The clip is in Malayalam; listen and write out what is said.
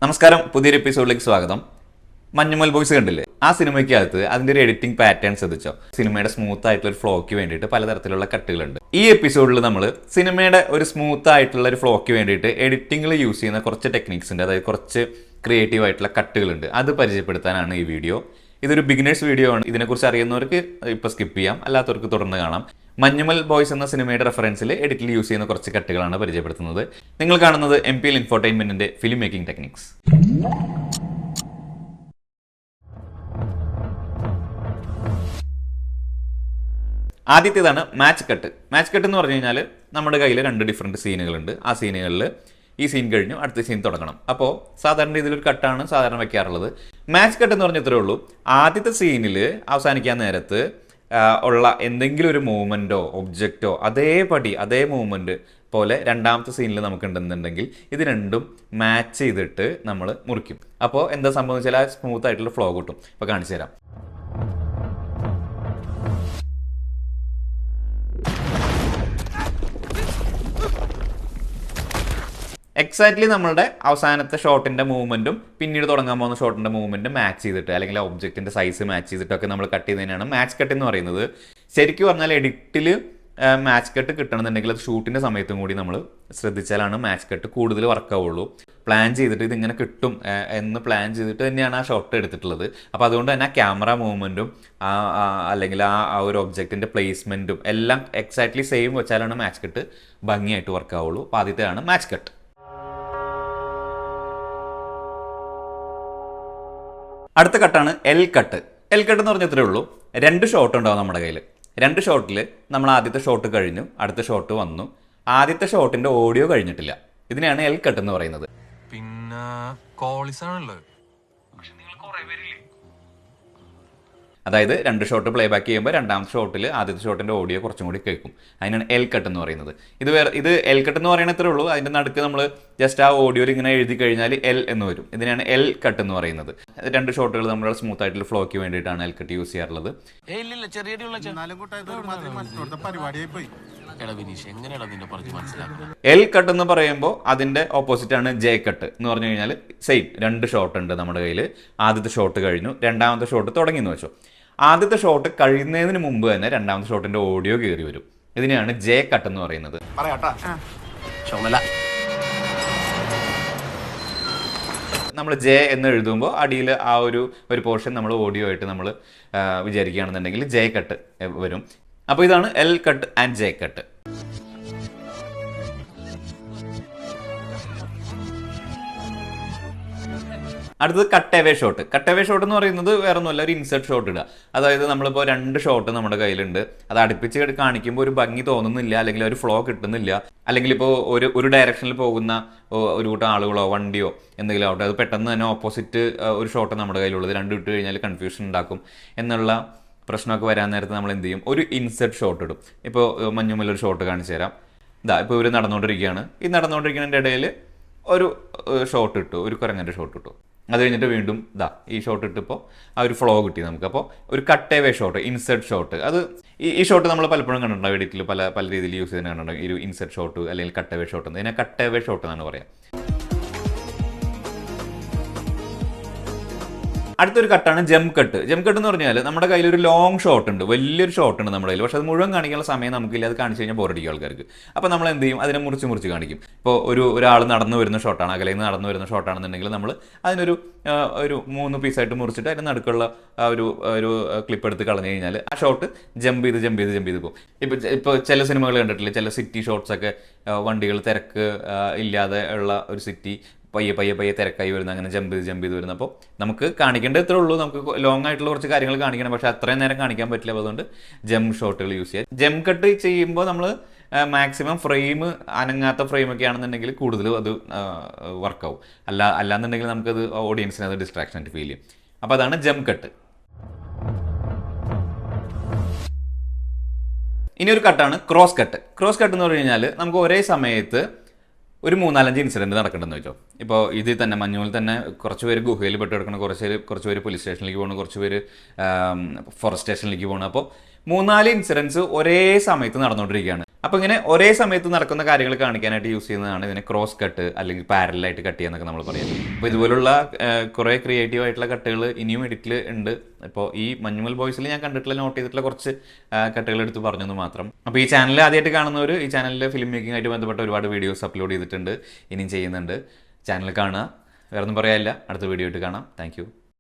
നമസ്കാരം, പുതിയൊരു എപ്പിസോഡിലേക്ക് സ്വാഗതം. മഞ്ഞുമൽ ബോയ്സ് കണ്ടില്ലേ? ആ സിനിമയ്ക്കകത്ത് അതിൻ്റെ ഒരു എഡിറ്റിംഗ് പാറ്റേൺ ശ്രദ്ധിച്ചോ? സിനിമയുടെ സ്മൂത്ത് ആയിട്ടുള്ള ഒരു ഫ്ലോയ്ക്ക് വേണ്ടിയിട്ട് പലതരത്തിലുള്ള കട്ടുകളുണ്ട്. ഈ എപ്പിസോഡിൽ നമ്മൾ സിനിമയുടെ ഒരു സ്മൂത്ത് ആയിട്ടുള്ള ഒരു ഫ്ലോയ്ക്ക് വേണ്ടിയിട്ട് എഡിറ്റിംഗിൽ യൂസ് ചെയ്യുന്ന കുറച്ച് ടെക്നിക്സ് ഉണ്ട്, അതായത് കുറച്ച് ക്രിയേറ്റീവ് ആയിട്ടുള്ള കട്ടുകളുണ്ട്. അത് പരിചയപ്പെടുത്താനാണ് ഈ വീഡിയോ. ഇതൊരു ബിഗിനേഴ്സ് വീഡിയോ ആണ്. ഇതിനെക്കുറിച്ച് അറിയുന്നവർക്ക് ഇപ്പോൾ സ്കിപ്പ് ചെയ്യാം, അല്ലാത്തവർക്ക് തുടർന്ന് കാണാം. മഞ്ഞുമൽ ബോയ്സ് എന്ന സിനിമയുടെ റെഫറൻസിൽ എഡിറ്റിൽ യൂസ് ചെയ്യുന്ന കുറച്ച് കട്ടുകളാണ് പരിചയപ്പെടുത്തുന്നത്. നിങ്ങൾ കാണുന്നത് MPL ഇൻഫോർടൈൻമെന്റിന്റെ ഫിലിം മേക്കിംഗ് ടെക്നിക്സ്. ആദ്യത്തേതാണ് മാച്ച് കട്ട്. മാച്ച് കട്ട് എന്ന് പറഞ്ഞു കഴിഞ്ഞാൽ നമ്മുടെ കയ്യിൽ 2 ഡിഫറെൻറ്റ് സീനുകളുണ്ട്. ആ സീനുകളിൽ ഈ സീൻ കഴിഞ്ഞു അടുത്ത സീൻ തുടങ്ങണം. അപ്പോൾ സാധാരണ രീതിയിലൊരു കട്ടാണ് സാധാരണ വെക്കാറുള്ളത്. മാച്ച് കട്ട് എന്ന് പറഞ്ഞാൽ ഇത്രേ ഉള്ളൂ. ആദ്യത്തെ സീനിൽ അവസാനിക്കാൻ നേരത്ത് ഉള്ള എന്തെങ്കിലും ഒരു മൂവ്മെൻറ്റോ ഒബ്ജക്റ്റോ അതേ മൂവ്മെൻറ്റ് പോലെ രണ്ടാമത്തെ സീനിൽ നമുക്ക് ഉണ്ടെന്നുണ്ടെങ്കിൽ ഇത് രണ്ടും മാച്ച് ചെയ്തിട്ട് നമ്മൾ മുറിക്കും. അപ്പോൾ എന്താ സംഭവിച്ചാൽ ആ സ്മൂത്ത് ആയിട്ടുള്ള ഫ്ലോ കിട്ടും. അപ്പോൾ കാണിച്ചു തരാം. എക്സാക്ട്ലി നമ്മളുടെ അവസാനത്തെ ഷോട്ടിൻ്റെ മൂവ്മെൻറ്റും പിന്നീട് തുടങ്ങാൻ പോകുന്ന ഷോട്ടിൻ്റെ മൂവ്മെൻറ്റും മാച്ച് ചെയ്തിട്ട്, അല്ലെങ്കിൽ ഒബ്ജക്റ്റിൻ്റെ സൈസ് മാച്ച് ചെയ്തിട്ടൊക്കെ നമ്മൾ കട്ട് ചെയ്യുന്നതിനാണ് മാച്ച് കട്ട് എന്ന് പറയുന്നത്. ശരിക്കും പറഞ്ഞാൽ എഡിറ്റിൽ മാച്ച് കട്ട് കിട്ടണമെന്നുണ്ടെങ്കിൽ അത് ഷൂട്ടിൻ്റെ സമയത്തും കൂടി നമ്മൾ ശ്രദ്ധിച്ചാലാണ് മാച്ച് കട്ട് കൂടുതൽ വർക്കാവുള്ളൂ. പ്ലാൻ ചെയ്തിട്ട് ഇതിങ്ങനെ കിട്ടും എന്ന് പ്ലാൻ ചെയ്തിട്ട് തന്നെയാണ് ആ ഷോട്ട് എടുത്തിട്ടുള്ളത്. അപ്പോൾ അതുകൊണ്ട് തന്നെ ആ ക്യാമറ മൂവ്മെൻറ്റും അല്ലെങ്കിൽ ആ ഒരു ഒബ്ജക്റ്റിൻ്റെ പ്ലേസ്മെൻറ്റും എല്ലാം എക്സാക്ട്ലി സെയിം വെച്ചാലാണ് മാച്ച് കട്ട് ഭംഗിയായിട്ട് വർക്കാവുള്ളൂ. അപ്പോൾ ആദ്യത്തെയാണ് മാച്ച് കട്ട്. അടുത്ത കട്ടാണ് എൽ കട്ട്. എൽ കട്ട് എന്ന് പറഞ്ഞാൽ ഇത്രേ ഉള്ളൂ. 2 ഷോട്ട് ഉണ്ടാവും നമ്മുടെ കയ്യിൽ. 2 ഷോട്ടിൽ നമ്മൾ ആദ്യത്തെ ഷോട്ട് കഴിഞ്ഞു, അടുത്ത ഷോട്ട് വന്നു. ആദ്യത്തെ ഷോട്ടിന്റെ ഓഡിയോ കഴിഞ്ഞിട്ടില്ല. ഇതിനെയാണ് എൽ കട്ട് എന്ന് പറയുന്നത്. പിന്നെ കോളിസ് ആണല്ലോ. അതായത് 2 ഷോട്ട് പ്ലേ ബാക്ക് ചെയ്യുമ്പോൾ രണ്ടാമത്തെ ഷോട്ടിൽ ആദ്യത്തെ ഷോട്ടിന്റെ ഓഡിയോ കുറച്ചും കൂടി കേൾക്കും. അതിനാണ് എൽ കട്ട് എന്ന് പറയുന്നത്. ഇത് എൽ കട്ട് എന്ന് പറയുന്നത് ഇത്രേ ഉള്ളൂ. അതിന്റെ നടുക്ക് നമ്മൾ ജസ്റ്റ് ആ ഓഡിയോയിൽ ഇങ്ങനെ എഴുതി കഴിഞ്ഞാൽ എൽ എന്ന് വരും. ഇതിനാണ് എൽ കട്ട് എന്ന് പറയുന്നത്. 2 ഷോട്ടുകൾ നമ്മുടെ സ്മൂത്ത് ആയിട്ടുള്ള ഫ്ലോയ്ക്ക് വേണ്ടിയിട്ടാണ് എൽ കട്ട് യൂസ് ചെയ്യാറുള്ളത്. എൽ കട്ട് എന്ന് പറയുമ്പോൾ അതിന്റെ ഓപ്പോസിറ്റ് ആണ് ജെ കട്ട് എന്ന് പറഞ്ഞു കഴിഞ്ഞാൽ സെയിം. 2 ഷോട്ട് ഉണ്ട് നമ്മുടെ കയ്യിൽ. ആദ്യത്തെ ഷോട്ട് കഴിഞ്ഞു, രണ്ടാമത്തെ ഷോട്ട് തുടങ്ങി എന്ന് വെച്ചോ. ആദ്യത്തെ ഷോട്ട് കഴിയുന്നതിന് മുമ്പ് തന്നെ രണ്ടാമത്തെ ഷോട്ടിന്റെ ഓഡിയോ കയറി വരും. ഇതിനെയാണ് ജെ കട്ട് എന്ന് പറയുന്നത്. നമ്മൾ ജെ എന്ന് എഴുതുമ്പോൾ അടിയിൽ ആ ഒരു പോർഷൻ നമ്മൾ ഓഡിയോ ആയിട്ട് നമ്മൾ വിചാരിക്കുകയാണെന്നുണ്ടെങ്കിൽ ജെ കട്ട് വരും. അപ്പോൾ ഇതാണ് L cut and J cut. അടുത്തത് കട്ടേവേ ഷോട്ട്. കട്ടേവേ ഷോട്ട് എന്ന് പറയുന്നത് വേറെ ഒന്നുമല്ല, ഒരു ഇൻസെർട്ട് ഷോട്ട് ഇടുക. അതായത് നമ്മളിപ്പോൾ 2 ഷോട്ട് നമ്മുടെ കയ്യിലുണ്ട്. അത് അടുപ്പിച്ച് കാണിക്കുമ്പോൾ ഒരു ഭംഗി തോന്നുന്നില്ല, അല്ലെങ്കിൽ ഒരു ഫ്ലോ കിട്ടുന്നില്ല, അല്ലെങ്കിൽ ഇപ്പോൾ ഒരു ഡയറക്ഷനിൽ പോകുന്ന ഒരു കൂട്ടം ആളുകളോ വണ്ടിയോ എന്തെങ്കിലും ആവട്ടെ, അത് പെട്ടെന്ന് തന്നെ ഓപ്പോസിറ്റ് ഒരു ഷോട്ട് നമ്മുടെ കയ്യിലുള്ളത് 2 ഇട്ട് കഴിഞ്ഞാൽ കൺഫ്യൂഷൻ ഉണ്ടാക്കും എന്നുള്ള പ്രശ്നമൊക്കെ വരാൻ നേരത്ത് നമ്മൾ എന്ത് ചെയ്യും? ഒരു ഇൻസെർട്ട് ഷോട്ട് ഇടും. ഇപ്പോൾ മഞ്ഞുമല്ലൊരു ഷോട്ട് കാണിച്ചു തരാം. ഇപ്പോൾ ഇവർ നടന്നുകൊണ്ടിരിക്കുകയാണ്. ഈ നടന്നുകൊണ്ടിരിക്കുന്നതിൻ്റെ ഇടയിൽ ഒരു ഷോട്ട് ഇട്ടു, ഒരു കുരങ്ങൻ്റെ ഷോട്ട് ഇട്ടു. അത് കഴിഞ്ഞിട്ട് വീണ്ടും ഈ ഷോട്ട് ഇട്ടിപ്പോൾ ആ ഒരു ഫ്ലോ കിട്ടി നമുക്ക്. അപ്പോൾ ഒരു കട്ടേവേ ഷോട്ട്, ഇൻസെർട്ട് ഷോട്ട്. അത് ഈ ഷോട്ട് നമ്മൾ പലപ്പോഴും കണ്ടിട്ടുണ്ടാവും എഡിറ്റിൽ, പല രീതിയിൽ യൂസ് ചെയ്യുന്ന കണ്ടിട്ടുണ്ടാവും. ഈ ഒരു ഇൻസെർട്ട് ഷോട്ട് അല്ലെങ്കിൽ കട്ടേവേ ഷോട്ട്. ഇതിനെ കട്ടേവേ ഷോട്ട് എന്നാണ് പറയാം. അടുത്തൊരു കട്ടാണ് ജംപ് കട്ട്. ജംപ് കട്ട് എന്ന് പറഞ്ഞാൽ നമ്മുടെ കയ്യിൽ ഒരു ലോങ് ഷോട്ട് ഉണ്ട്, വലിയൊരു ഷോട്ട് ഉണ്ട് നമ്മുടെ കയ്യിൽ. പക്ഷെ അത് മുഴുവൻ കാണിക്കാനുള്ള സമയം നമുക്കില്ല. അത് കാണിച്ചു കഴിഞ്ഞാൽ ബോറടിക്കും ആൾക്കാർക്ക്. അപ്പോൾ നമ്മൾ എന്ത് ചെയ്യും? അതിനെ മുറിച്ച് കാണിക്കും. ഇപ്പോൾ ഒരാൾ നടന്നു വരുന്ന ഷോട്ടാണ്, അകലയിൽ നിന്ന് നടന്നു വരുന്ന ഷോട്ടാണെന്നുണ്ടെങ്കിൽ നമ്മൾ അതിനൊരു 3 പീസായിട്ട് മുറിച്ചിട്ട് അതിന് നടുക്കുള്ള ഒരു ക്ലിപ്പ് എടുത്ത് കളഞ്ഞു കഴിഞ്ഞാൽ ആ ഷോട്ട് ജമ്പ് ചെയ്ത് പോകും. ഇപ്പോൾ ചില സിനിമകൾ കണ്ടിട്ടില്ലേ, ചില സിറ്റി ഷോട്ട്സൊക്കെ, വണ്ടികൾ തിരക്ക് ഇല്ലാതെ ഉള്ള ഒരു സിറ്റി പയ്യെ തിരക്കായി വരുന്ന, അങ്ങനെ ജമ്പ് ചെയ്ത് വരുന്ന. അപ്പോൾ നമുക്ക് കാണിക്കേണ്ടത് ഇത്രേ ഉള്ളൂ. നമുക്ക് ലോങ് ആയിട്ടുള്ള കുറച്ച് കാര്യങ്ങൾ കാണിക്കണം, പക്ഷേ അത്രയും നേരം കാണിക്കാൻ പറ്റില്ല. അതുകൊണ്ട് ജംപ് ഷോട്ടുകൾ യൂസ് ചെയ്യാം. ജംപ് കട്ട് ചെയ്യുമ്പോൾ നമ്മൾ മാക്സിമം ഫ്രെയിം, അനങ്ങാത്ത ഫ്രെയിമൊക്കെ ആണെന്നുണ്ടെങ്കിൽ കൂടുതലും അത് വർക്കാവും. അല്ലാന്നുണ്ടെങ്കിൽ നമുക്കത് ഓഡിയൻസിന് അത് ഡിസ്ട്രാക്ഷൻ ആയിട്ട് ഫീൽ ചെയ്യും. അപ്പോൾ അതാണ് ജംപ് കട്ട്. ഇനി ഒരു കട്ടാണ് ക്രോസ് കട്ട്. ക്രോസ് കട്ട് എന്ന് പറഞ്ഞു കഴിഞ്ഞാൽ നമുക്ക് ഒരേ സമയത്ത് ഒരു 3-4 ഇൻസിഡൻറ്റ് നടക്കണമെന്ന് വെച്ചോ. ഇപ്പോൾ ഇതിൽ തന്നെ മഞ്ഞുമൽ തന്നെ കുറച്ച് പേര് ഗുഹയിൽ പെട്ട് കിടക്കണം, കുറച്ച് പേര് പോലീസ് സ്റ്റേഷനിലേക്ക് പോകണം, കുറച്ച് പേര് ഫോറസ്റ്റ് സ്റ്റേഷനിലേക്ക് പോകണം. അപ്പോൾ 3-4 ഇൻസിഡൻസ് ഒരേ സമയത്ത് നടന്നുകൊണ്ടിരിക്കുകയാണ്. അപ്പോൾ ഇങ്ങനെ ഒരേ സമയത്ത് നടക്കുന്ന കാര്യങ്ങൾ കാണിക്കാനായിട്ട് യൂസ് ചെയ്യുന്നതാണ് ഇതിനെ ക്രോസ് കട്ട് അല്ലെങ്കിൽ പാരലായിട്ട് കട്ട് ചെയ്യാന്നൊക്കെ നമ്മൾ പറയാം. അപ്പോൾ ഇതുപോലുള്ള കുറേ ക്രിയേറ്റീവ് ആയിട്ടുള്ള കട്ടുകൾ ഇനിയും എഡിറ്റിൽ ഉണ്ട്. ഇപ്പോൾ ഈ മഞ്ഞുമൽ ബോയ്സിൽ ഞാൻ കണ്ടിട്ടുള്ള നോട്ട് ചെയ്തിട്ടുള്ള കുറച്ച് കട്ടുകൾ എടുത്ത് പറഞ്ഞെന്ന് മാത്രം. അപ്പോൾ ഈ ചാനൽ ആദ്യമായിട്ട് കാണുന്നവർ ഈ ചാനലിൽ ഫിലിം മേക്കിംഗ് ആയിട്ട് ബന്ധപ്പെട്ട ഒരുപാട് വീഡിയോസ് അപ്ലോഡ് ചെയ്തിട്ടുണ്ട്, ഇനിയും ചെയ്യുന്നുണ്ട്. ചാനൽ കാണുക, വേറെ ഒന്നും പറയാനില്ല. അടുത്ത വീഡിയോ ആയിട്ട് കാണാം. താങ്ക്